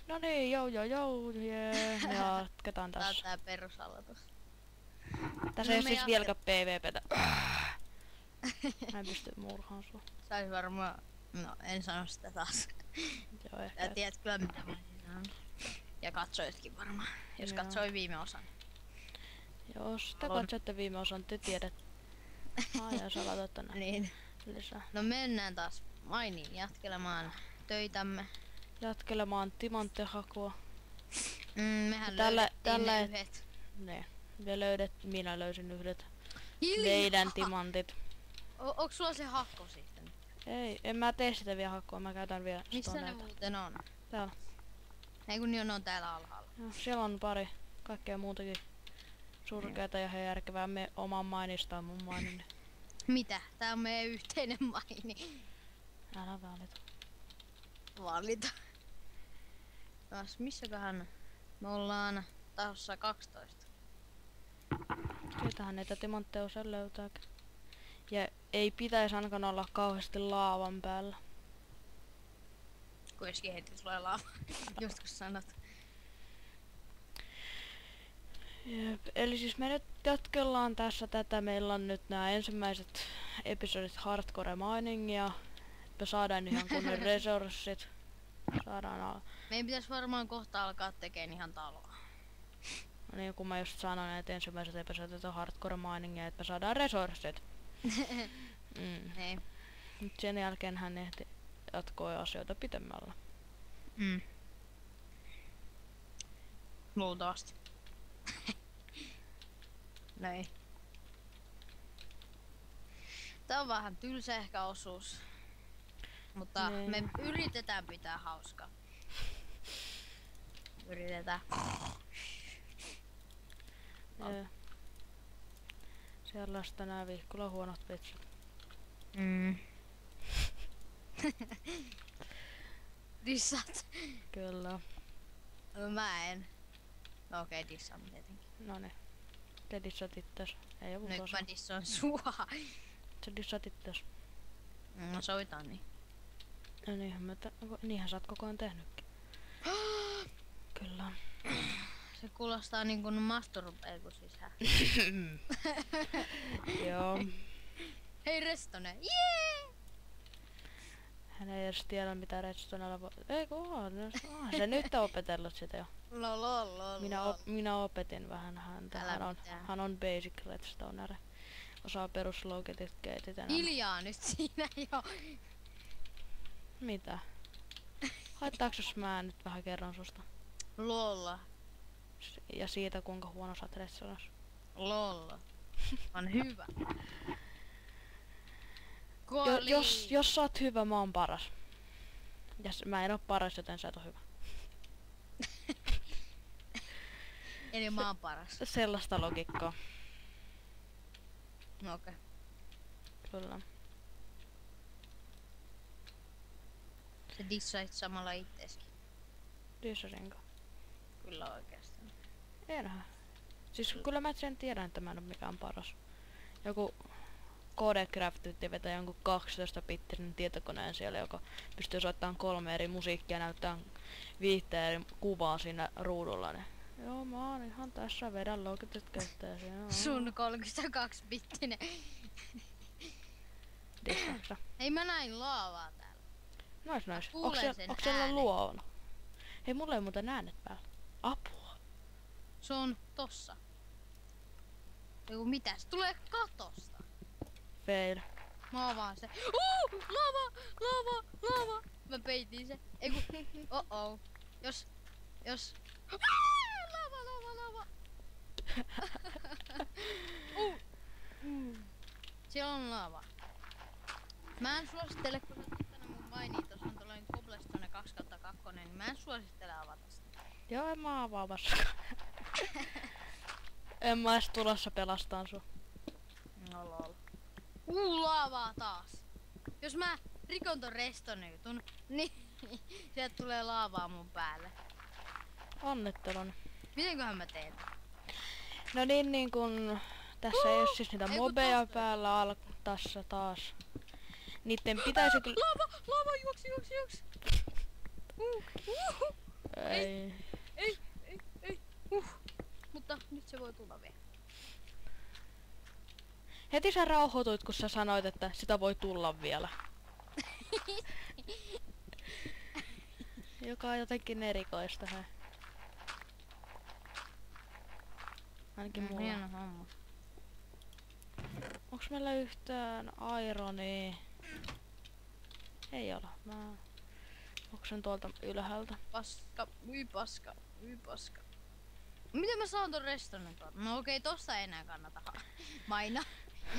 No niin, joo, jee. Ja jatketaan Tää on tässä. tää perusaloitus. Tässä No ei me siis vieläkään PvPtä. Mä en pysty murhaan sua. Sais varmaan... No, en sano sitä taas. Joo, ehkä. Sä tiedät kyllä mitä mä sanon. Ja katsoitkin varmaan. Jos Joo. katsoi viime osan. Jos te Haluan- katsotte viime osan, te tiedät. Ja sä laitat tänne Niin. lisää. No mennään taas mainiin jatkelemaan töitämme. Jatkelemaan timanttihakua. Mehän Tällä- löydettiin tällä ne et- yhdet. Ne. Minä löysin yhdet Hiljaa! meidän timantit. Onks sulla se hakko sitten? Ei, en mä tee sitä vielä hakkua, mä käytän vielä Missä ne stoneita. muuten on? Täällä. Ei kun ne on täällä alhaalla. Joo, siellä on pari kaikkea muutakin surkeata ja järkevää. Me oman mainistaan mun mainin. Mitä? Tää on meidän yhteinen maini. Älä välitä. Valita. Taas missäköhän me ollaan tasossa 12. Siitähän näitä timantteja usein löytääkin. Ja ei pitäisi ainakaan olla kauheasti laavan päällä. Kuitenkin heti tulee laava. Just kun sanot. Jep. Eli siis me nyt jatkellaan tässä tätä. Meillä on nyt nämä ensimmäiset episodit hardcore miningia. Me saadaan ihan kunnon resurssit. Saadaan Meidän pitäisi varmaan kohta alkaa tekemään ihan taloa. no niin, kun mä just sanoin, että ensimmäiset episodit on hardcore miningia, että me saadaan resurssit. Ei. Mut sen jälkeen hän ehti jatkoi asioita pitemmällä. Luultavasti. No ei. Tää on vähän tylsä ehkä osuus. Mutta Niin. me yritetään pitää hauskaa. Yritetään. Jee. Sellaista nää Vihkulan huonot vitsit. Dissat. Kyllä. No, mä en. No okei, dissaamme tietenkin. Noniin. Te dissat itses. Ei oo Nyt vuosa. mä dissaan sua. Sä dissat itses. No sovitaan niin. No niinhän sä oot koko ajan tehnytkin. Kyllä. Se kuulostaa niin kuin masturbeeku sisään. Joo. Hei Restonen, jee! Hän ei edes tiedä mitä Redstonella voi... Ei kun onhan se nyt opetellut sitä jo. Lolololol. Minä opetin vähän häntä. Älä mitään. Hän on basic Redstoneri. Osaa peruslogetit keitit enää. Hiljaa nyt siinä jo. Mitä? Haittaaks jos mä nyt vähän kerron susta? Lolla. Ja siitä kuinka huono sä oot Redstonassa. Lolla. On hyvä. Kuoli. Jos sä oot hyvä, mä oon paras. Ja mä en oo paras, joten sä et oo hyvä. Eli mä oon paras. Sellaista logiikkaa. No okei. Kyllä. Se dissait samalla itteeskin. Dissasinko? Kyllä oikeastaan. Enhän. Siis kyllä mä sen tiedän, että mä en oo mikään paras. Joku Codecraft yritti vetää jonkun 12-bittisen tietokoneen siellä, joka pystyy soittamaan 3 eri musiikkia ja näyttää 5 eri kuvaa siinä ruudulla. Niin. Joo, mä oon ihan tässä, vedän logitit käyttäjä. Sun 32-bittinen. Dissaksa. Hei mä näin laavaa täällä. Nois. Kuulen sen Onks siellä äänen. luovana? Hei, mulla ei muuten äänet päällä. Apua. Se on tossa. Eiku mitä? Se tulee katosta. Fail. Mä avaan se. Lava! Mä peitin se. Eiku. Oh. Jos. Lava. Siellä on lava. Mä en suosittele, kun sä tulet tänne mun mainiin, tossa on tollanen Cobblestone 2/2, niin mä en suosittele avata sitä. Joo, en mä avaa vastaan. En mä edes tulossa pelastaan sua. No lol. Lavaa taas. Jos mä rikon ton Restonen jutun, niin sieltä tulee laavaa mun päälle. Onnittelun. Mitenköhän mä teen? No niin kun tässä ei oo siis niitä Ei kun mobeja tosta. päällä tässä taas. Niitten pitäisi kyllä... Lava, juoksi. Ei. Ei. Mutta nyt se voi tulla vielä. Heti sä rauhoituit, kun sä sanoit, että sitä voi tulla vielä. Joka on jotenkin erikoista, hei. Ainakin mulla. Hieno homma. Onks meillä yhtään ironia? Ei ole. Mä oksen tuolta ylhäältä. Paska. Miten mä saan ton restonin tuolta? No okei, tosta ei enää kannata maina.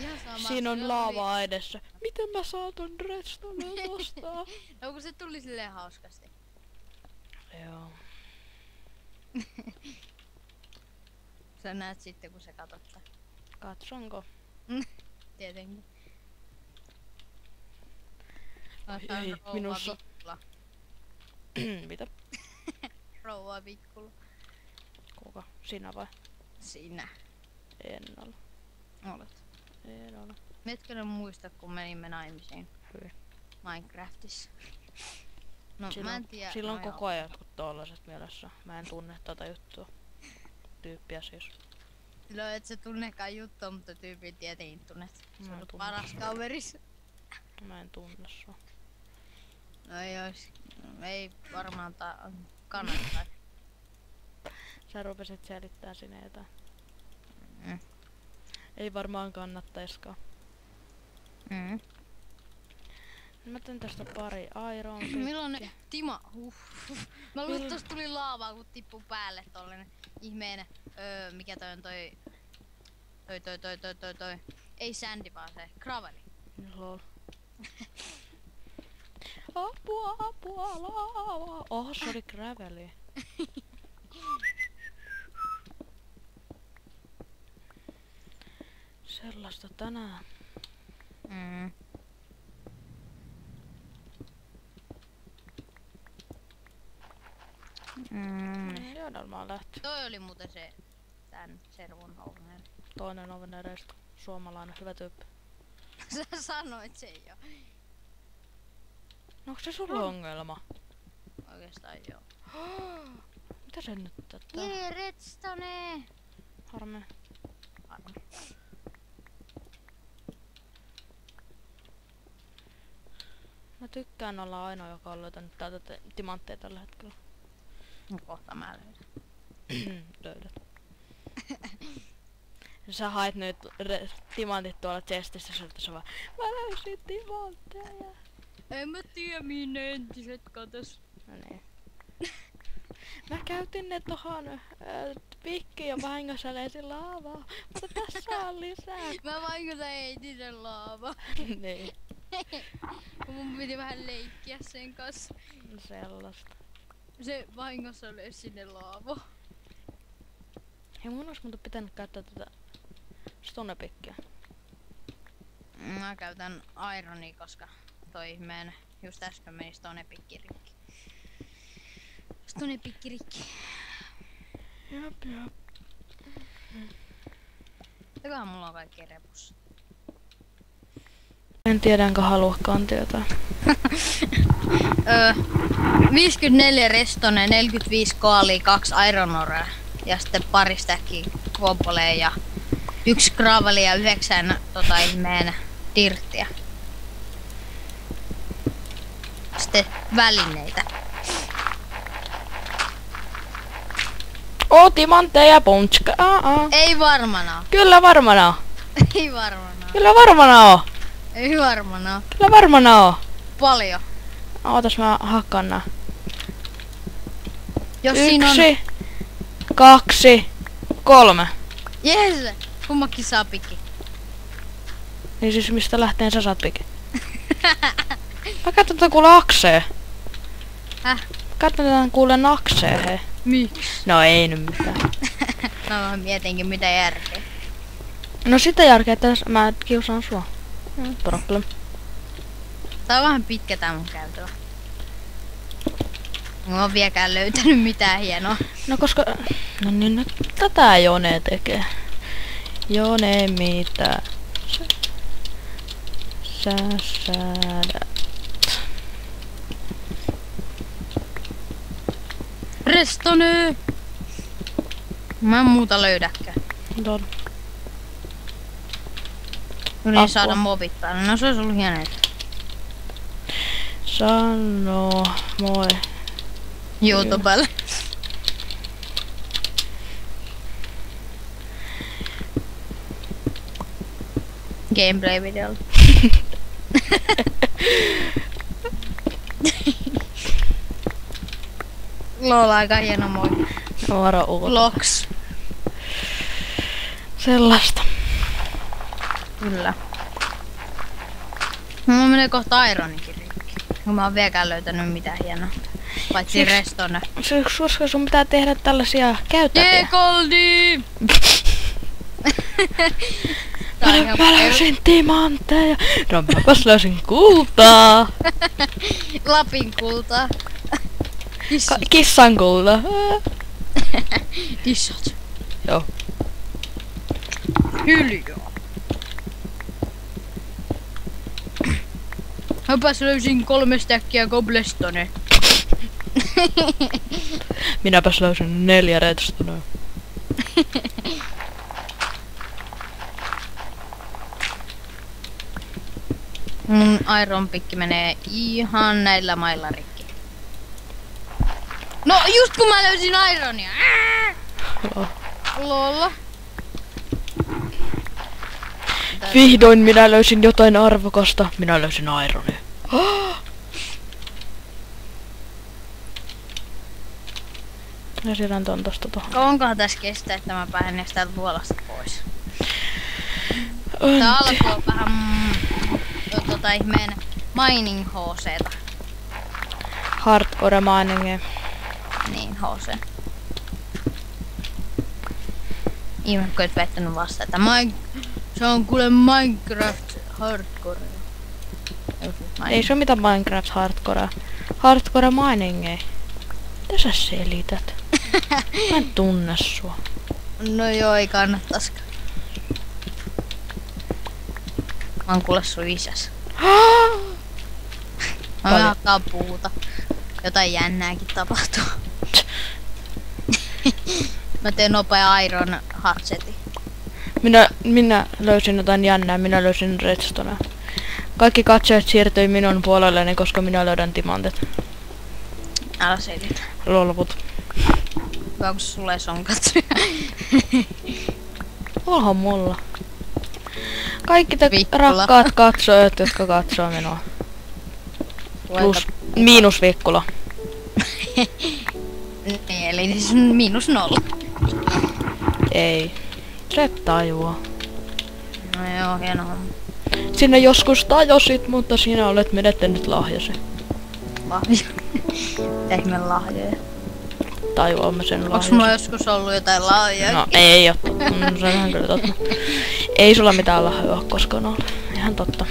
Ihan sama. Siinä on laavaa edessä. Miten mä saan ton restonin tosta? No kun se tuli silleen hauskasti. Joo. Sä näet sitten kun sä katot tän. Katsonko? Tietenkin. Ei, minussa. Mitä? Rouva Vikkula. Kuka? Sinä vai? Sinä. En ole. Olet. En ole. Metkö muista kun menimme naimisiin Hyi. Minecraftissa? No Silloin, mä en tiedä. silloin no koko ajan jotkut tollaset mielessä. Mä en tunne tota juttua. Tyyppiä siis. Silloin et sä tunnekaan juttua, mutta tyypin tietenkin tunnet. Se Mä on en tunne. paras kaveris. Mä en tunne sua. No ei varmaan kannattaa. Sä rupesit selittää sinne jotain. Mm. Ei varmaan kannattaiskaan. Mm. Mä teen tästä pari iron Milloin ne Tima? Mä luulen, Milloin- että tosta tuli laavaa kun tippuu päälle tollanen ihmeinen. Mikä toi on toi. Ei sandy vaan se graveli. Lol. Apua, laava. Oh, se oli graveli. Sellaista tänään. Mm. Joo, mä lähti. Toi oli muuten se tän servun ovenen. Toinen ovenereista. Suomalainen, hyvä tyyppi. Sä sanoit sen jo. No, onko se sulla ongelma? Oikeastaan joo. Mitä se nyt tätä? Jee, redstone! Harmi. Harmi. Mä tykkään olla ainoa, joka on löytänyt täältä timantteja tällä hetkellä. No kohta mä löydän. Löydät. Sä haet nyt timantit tuolla chestissä, sä vaan mä löysin timantteja. En mä tiedä mihin ne entiset katos. No niin. Mä käytin ne tohon pikkiin ja vahingossa löysin laavaa, mutta tässä on lisää. Mä vahingossa heitin sen laava. Niin, Kun mun piti vähän leikkiä sen kanssa. sellaista. Se vahingossa löysi sinne laavo. Hei, mun olisi muuten pitänyt käyttää tätä stonepikkiä. Mä käytän ironia, koska toi ihmeen just äsken meni stonepikki rikki. Stonepikki rikki. Jop. Tekohan mulla on kaikki repussa. En tiedä, enkä haluakaan tietää. 54 restone, 45 koalia, 2 iron orea. Ja sitten pari stackia kompolee ja 1 graveli ja 9 ihmeen dirttiä. Sitten välineitä. Timantteja punchka. Ei varmana. Kyllä varmana on. Ei varmana. Kyllä varmana on. Ei varmana. Kyllä varmana on. Paljon. Ootas mä hakkaan nää. Jos siinä on... 1, 2, 3. Jees! Kummakin saa pikki. Niin siis mistä lähteen sä saat pikin? Mä katsotaan kuule aksee. Häh? Katsotaan kuule naksee hei. Miksi? No ei nyt mitään. No mä mietinkin mitä järkeä. No sitä järkeä, että mä kiusaan sua. Problem. Tää on vähän pitkä tää mun käytöllä. Mä oon vieläkään löytänyt mitään hienoa. No koska... No niin nyt tätä Jone tekee. Jone mitä? Sä säädät. Restone! Mä en muuta löydäkään. Ton. Yritin saada mobit päälle. No se olisi ollut hienoa. Sano moi. YouTubelle. Gameplay-videolla. Lol, aika hieno moi. Varo uutta. Vlogs. Sellaista. Kyllä. Mulla menee kohta Ironikin rikki. Mä oon vieläkään löytänyt mitään hienoa. Paitsi Restone. Koska sun pitää tehdä tällaisia käytäviä. Goldi! Mä löysin timantteja. No mäpäs löysin kultaa. Lapin kultaa. Kissan kultaa. Kissat. Joo. Hiljaa. Mäpäs löysin 3 stäkkiä Gobblestone. Minäpäs löysin 4 redstonea. Mun Iron Pick menee ihan näillä mailla rikki. No just kun mä löysin Ironia. Lol. Vihdoin minä löysin jotain arvokasta. Minä löysin Ironia. Ja siirrän ton tosta tohon. Kauankohan tässä kestää, että mä pääsen täältä luolasta pois? Tää alkoi vähän ihmeen mining HC:ta. Hardcore mining. Niin, HC. Ihme, kun et väittänyt vasta, että se on kuule Minecraft hardcore. Ei se oo mitään Minecraft hardcore. Hardcore mining ei. Mitä sä selität? Mä en tunne sua. No joo, ei kannattaskaan. Mä oon kuule sun isäs. Mä menen hakkaa puuta. Jotain jännääkin tapahtuu. Mä teen nopea Iron hatchetin. Minä löysin jotain jännää, minä löysin redstonea. Kaikki katsojat siirtyi minun puolelleni, koska minä löydän timantet. Älä selitä. Lolvut. Onko sulle on katsoja? Olhan mulla. Kaikki te Vikkula. rakkaat katsojat, jotka katsoo minua. Plus miinus Vikkula. Niin, eli siis -0. Ei. Se tajuaa. No joo, hieno homma. Sinä joskus tajosit, mutta sinä olet menettänyt lahjasi. Lahja. Ihme lahjoja. Tajuamme sen Onks lahjasi. mulla joskus ollut jotain lahjoja? No ei oo totta. Se on ihan kyllä totta. Ei sulla mitään lahjoja oo koskaan ollut. Ihan totta.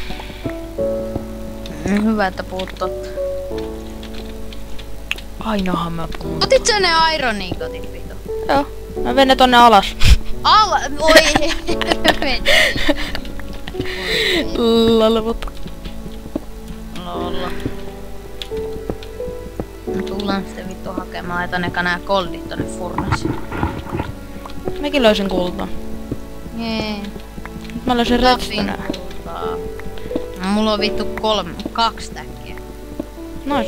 Hyvä, että puhut totta. Ainahan mä puhun. Otit sä ne Ironiin kotit, Vito? Joo. Mä menen tonne alas. Voi Lalvot. Lolla. Mä tullaan sitten vittu hakemaan, laitan eka nää goldit tonne furnasiin. Mäkin löysin kultaa. Jee. Nyt mä löysin redstonea. Mulla on vittu 2 täkkiä. Nois.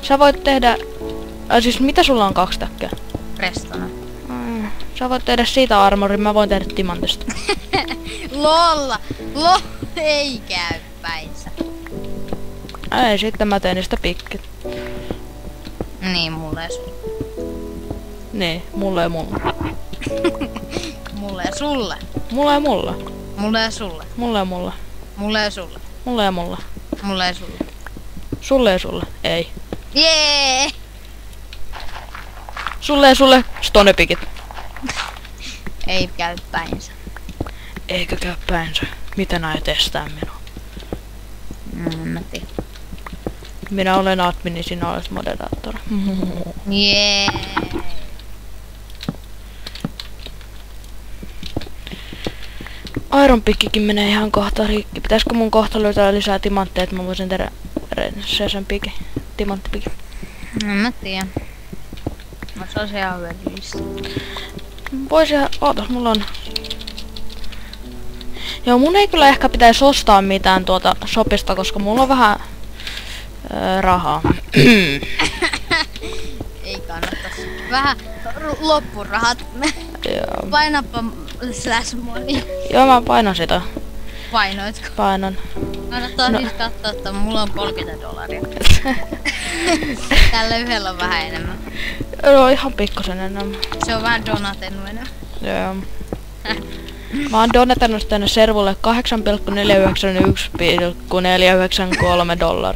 Sä voit tehdä... siis mitä sulla on 2 täkkiä? Restona. Sä voit tehdä siitä armorin, mä voin tehdä timantista. Lolla! Ei käy päinsä. Ei, sitten mä teen niistä pikkit. Niin, mulle ja sulle. Niin, mulle ja mulle. Mulle ja sulle. Mulle ja mulle. Mulle ja sulle. Mulle ja mulle. Mulle ja sulle. Mulle ja mulle. Mulle ja sulle. Sulle ja sulle. Ei. Jee! Sulle ja sulle. Stonepikit. Ei käy päinsä. Eikö käy päinsä? Miten aiot estää minua? En mä tiedä. Minä olen admini, sinä olet moderaattori. Jee! Iron Pickikin menee ihan kohta rikki. Pitäisikö mun kohta löytää lisää timantteja, että mä voisin tehdä sen pikin? Timanttipikin. En mä tiedä. Se on se ihan hyödyllistä. Ootas, mulla on... Joo, mun ei kyllä ehkä pitäisi ostaa mitään tuota shopista, koska mulla on vähän rahaa. Ei kannattais. Vähän loppurahat. Joo. Painappa /money. Joo, mä painan sitä. Painoitko? Painan. Kannattaa siis katsoa, että mulla on $30. Tällä yhdellä on vähän enemmän. Joo, ihan pikkusen enemmän. Se on vähän donatennut enää. Joo. Mä oon donatannut tänne servulle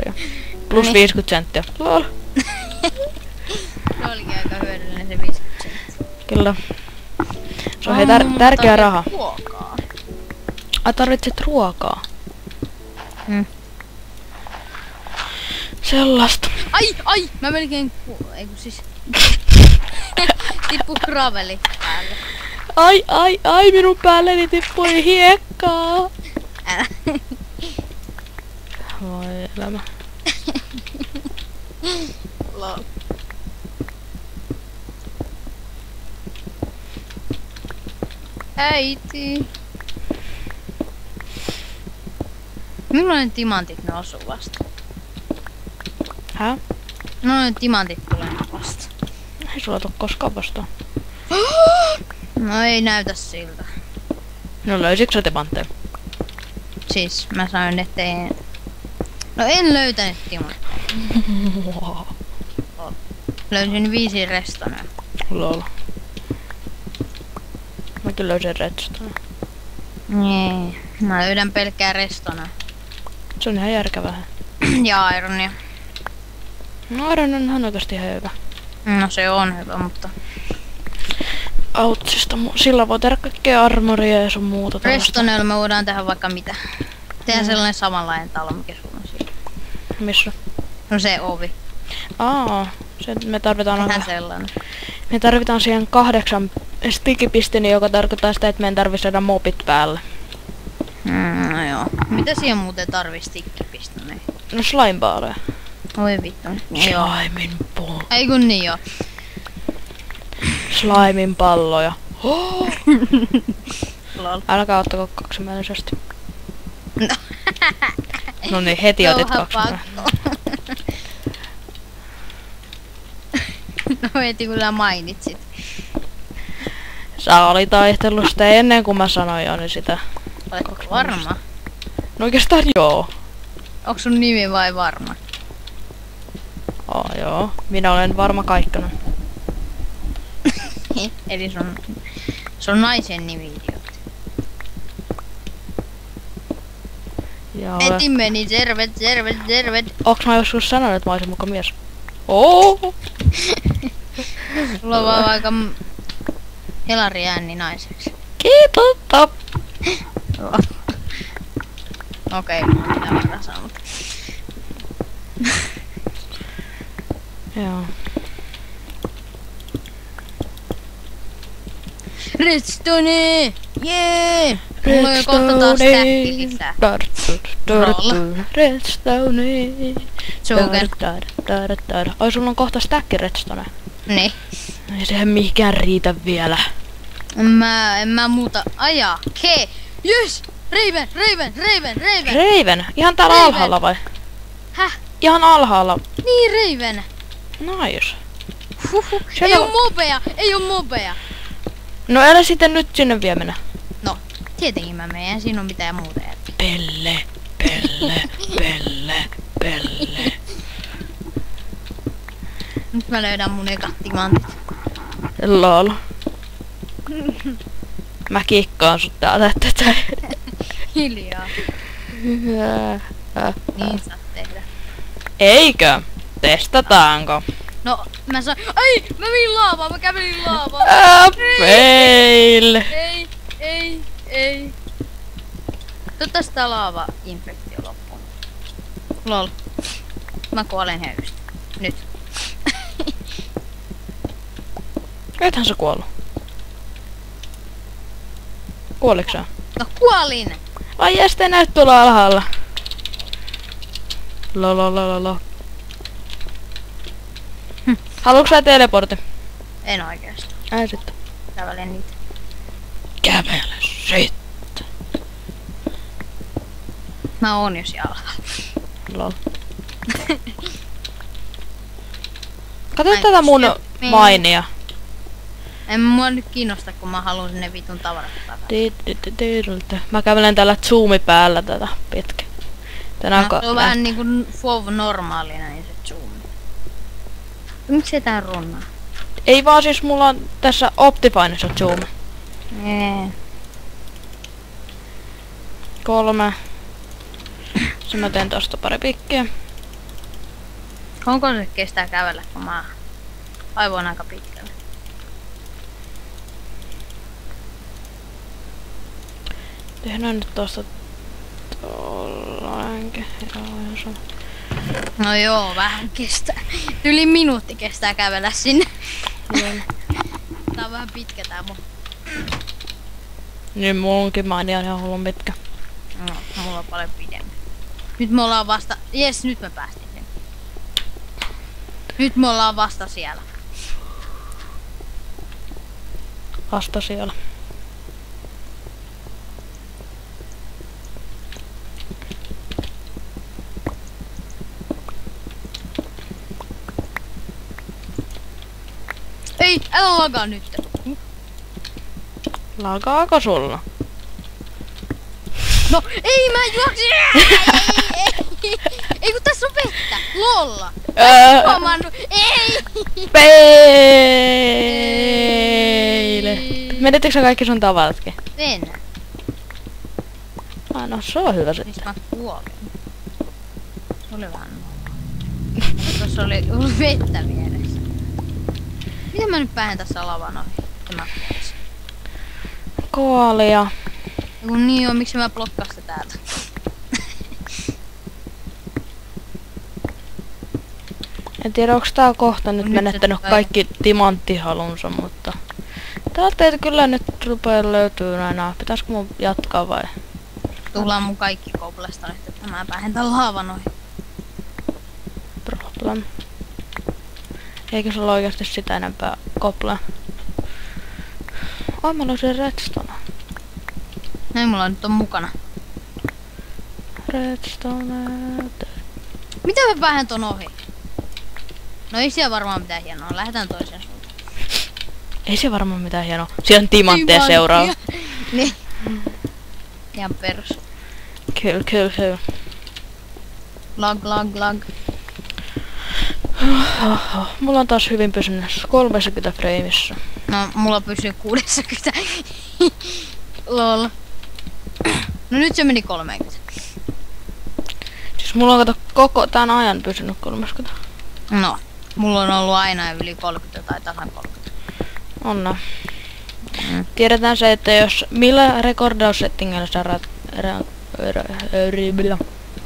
$8,491,493. Plus Niin. 50 senttiä. Lol. Se olikin aika hyödyllinen se 50 senttiä. Kyllä. Se on hei tärkeä raha. Ruokaa. Ai tarvitset ruokaa? Sellaista. Ai! Mä melkein ei kun siis... Tippu graveli päälle. Ai, minun päälleni tippui hiekkaa. Älä. Voi elämä. Lol. Äiti. Millainen timantit ne osuu vasta? Hä? Millainen timantit tulee vasta? Ei sulla tuu koskaan vastaan. No ei näytä siltä. No löysitkö sä timantteja? Siis mä sanoin, ettei... No en löytänyt timanttia. Löysin 5 restonea. Lol. Mäkin löysin redstone. Nee. Mä löydän pelkkää restonea. Se on ihan järkevää. Ja ironia. No Iron on ihan oikeesti ihan hyvä. No se on hyvä, mutta... Autsista, sillä voi tehdä kaikkea armoria ja sun muuta tällaista. Restonella me voidaan tehdä vaikka mitä. Tehdään sellainen samanlainen talo, mikä sulla on siinä. Missä? No se ovi. Se me tarvitaan Tehdään aika... sellainen. Me tarvitaan siihen 8 stikipistini, joka tarkoittaa sitä, että meidän tarvii saada mopit päälle. No joo. Mitä siihen muuten tarvii stikkipistoneja? No slimeballeja. Oi vittu. Joo. Slimin pallo. Ei kun niin joo. Slimin palloja. Lol. Älkää ottako kaksimielisesti. No. No niin, heti otit Vähän kaksimielisesti. pakko. No heti kun sä mainitsit. Sä olit taistellut sitä ennen kuin mä sanoin jo, niin sitä. Oletko varma? No oikeastaan joo. Onko sun nimi vai varma? Joo. Minä olen varma kaikkana. Eli sun naisen nimi idiootti. Joo. Eti meni, tervet. Onks mä joskus sanonut, että mä olisin muka mies? Oo. Sulla on vaan vaikka helari ääni naiseksi. Kiitos. Okei, mitä mä sanon. Joo. Redstone! Jee! Mulla on jo kohta taas tähti lisää. Redstone. Suuken. Ai sulla on kohta stack redstone. Niin. Ei sehän mihinkään riitä vielä. En mä muuta ajaa. Ke! Yes! Raven! Raven? Ihan täällä Raven. alhaalla vai? Häh? Ihan alhaalla. Niin Raven! Nice. Huhhuh. Siellä Ei on- oo mobeja! No älä sitten nyt sinne vie mennä. No, tietenkin mä menen. Siinä on mitään muuta järkeä. Pelle. Nyt mä löydän mun ekat timantit. Lol. Mä kikkaan sut täältä, että Hiljaa. Niin saat tehdä. Eikö? Testataanko? No, mä sain... Ai! Mä menin laavaan! Mä kävelin laavaan! Fail! Ei. Toivottavasti tää laava-infektio loppuu. Lol. Mä kuolen höystä. Nyt. Ethän sä kuollut. Kuoliks sä? No kuolin! Ai jäste näyt tuolla alhaalla. Lololololo. Haluatko sä teleportin? En oikeesti. Ai sitten. Kävelen niitä. Kävele sitten. Mä oon jo siellä. Lol. Kato tätä mun mainia. En mua nyt kiinnosta, kun mä haluan sinne vitun tavarat takaisin. Mä kävelen tällä zoomi päällä tätä pitkä. Tänään Se on vähän niinku FOV normaalina niin se zoomi. Miksi ei tää runnaa? Ei vaan siis mulla on tässä Optifineissa zoomi. 3. Se mä teen tosta pari pikkiä. Onko se kestää kävellä, kun mä aivoin aika pitkälle? Tehdään nyt tosta tollainkin. No joo, vähän kestää. Yli minuutti kestää kävellä sinne. Tää on vähän pitkä tää mun. Niin munkin maini on ihan hullun pitkä. No, mulla on paljon pidempi. Nyt me ollaan vasta... Jes, nyt me päästiin sen. Nyt me ollaan vasta siellä. Vasta siellä. Ei, älä lagaa nyt. Lagaako sulla? No, ei mä juoksin! Ei kun tässä on vettä! Lolla! Huomannut! Ei! Peile! Menettekö sä kaikki sun tavatkin? Mennään. No se on hyvä Mistä sitten. mä kuolin? Se oli vähän tuossa oli vettä vieressä. Miten mä nyt päähän tässä lavan ohi? Tämä kuolisi. Koalia. Kun niin on, miksi mä blokkaan sitä täältä? En tiedä onks tää kohta nyt Nyt menettänyt se kaikki timanttihalunsa, mutta... Täältä ei kyllä nyt rupea löytyy enää. Pitäisikö mun jatkaa vai? Tullaan mun kaikki cobblestoneit, että mä päähän tän laavan ohi. Problem. Eikö sulla oikeasti sitä enempää koplaa? Ai mä löysin redstone. Näin mulla nyt on mukana. Redstone. Mitä mä päähän ton ohi? No ei siellä varmaan mitään hienoa. Lähdetään toiseen suuntaan. Ei se varmaan mitään hienoa. Siellä on timantteja seuraava. Niin. Ihan perus. Kyllä. Lag. Mulla on taas hyvin pysynyt 30 freimissä. No, mulla pysyy 60. Lol. No nyt se meni 30. Siis mulla on kato koko tän ajan pysynyt 30. No, mulla on ollut aina yli 30 tai tasan 30. Onna. Tiedetään se, että jos millä rekordaussettingillä sä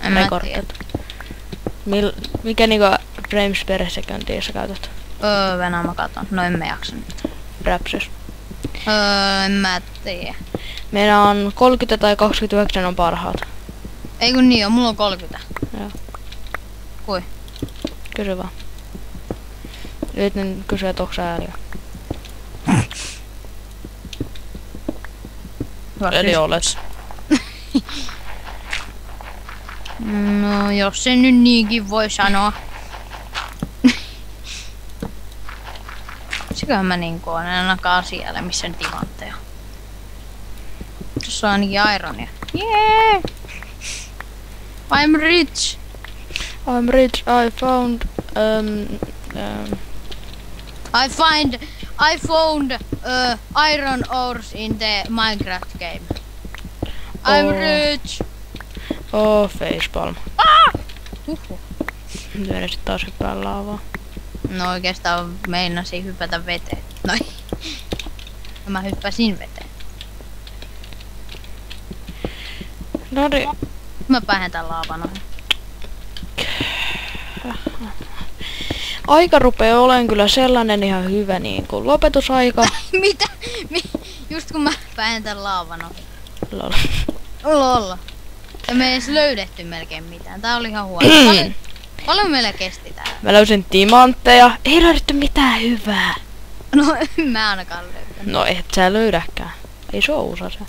En mä tiedä. Mikä niinku frames per sekuntia sä käytät? Venä mä katon. No en mä jaksa nyt. Rapsis. En mä tiedä. Meillä on 30 tai 29 on parhaat. Ei kun niin on, mulla on 30. Joo. Kui? Kysy vaan. Yritän kysyä, että onko sä ääliä. Eli olet. No, jos se nyt niinkin voi sanoa. Siköhän mä niinku on ainakaan siellä, missä on timantteja. Tuossa on ainakin ironia. Yeah! I'm rich! I'm rich, I found... I found iron ores in the Minecraft game. I'm rich! Oh, facepalm. Huhhuh. Miten sit taas hyppää laavaa? No oikeastaan meinasin hypätä veteen. Noin. No mä hyppäsin veteen. Noniin. Mä päähän tän laavan ohi. Aika rupee olen kyllä sellainen ihan hyvä niin kuin lopetusaika. Mitä? Just kun mä päähän tän laavan ohi. Lol. Lol. Ja me ei edes löydetty melkein mitään. Tää oli ihan huono. Paljon meillä kesti tää? Mä löysin timantteja. Ei löydetty mitään hyvää. No en mä ainakaan löytänyt. No et sä löydäkään. Ei se oo uusi asia.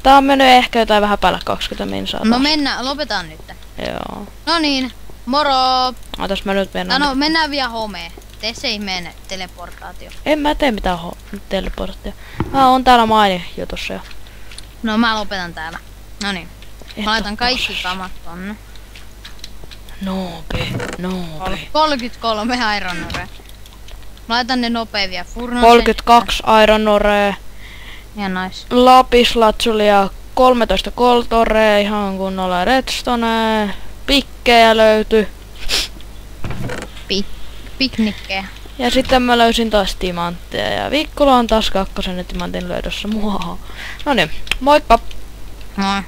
Tää on mennyt ehkä jotain vähän päällä 20 minsaa. No mennään, lopetaan nyt. Joo. No niin, moro! Otas mä nyt mennään. No mennään vielä homeen. Tee se ihmeen teleportaatio. En mä tee mitään teleporttia. Mä oon täällä jutussa jo. No mä lopetan täällä. No niin. Mä laitan kaikki kamat tonne. Noope. 33 Iron Ore. Mä laitan ne nopee vielä furnasen. 32 Iron Ore. Ja nice. Lapislatsulia 13 Goldorea, ihan kunnolla redstone. Pikkejä löytyi. Piknikkejä. Ja sitten mä löysin taas timantteja ja Vikkula on taas 2. timantin löydössä. Muaha. No niin, moikka! Moi.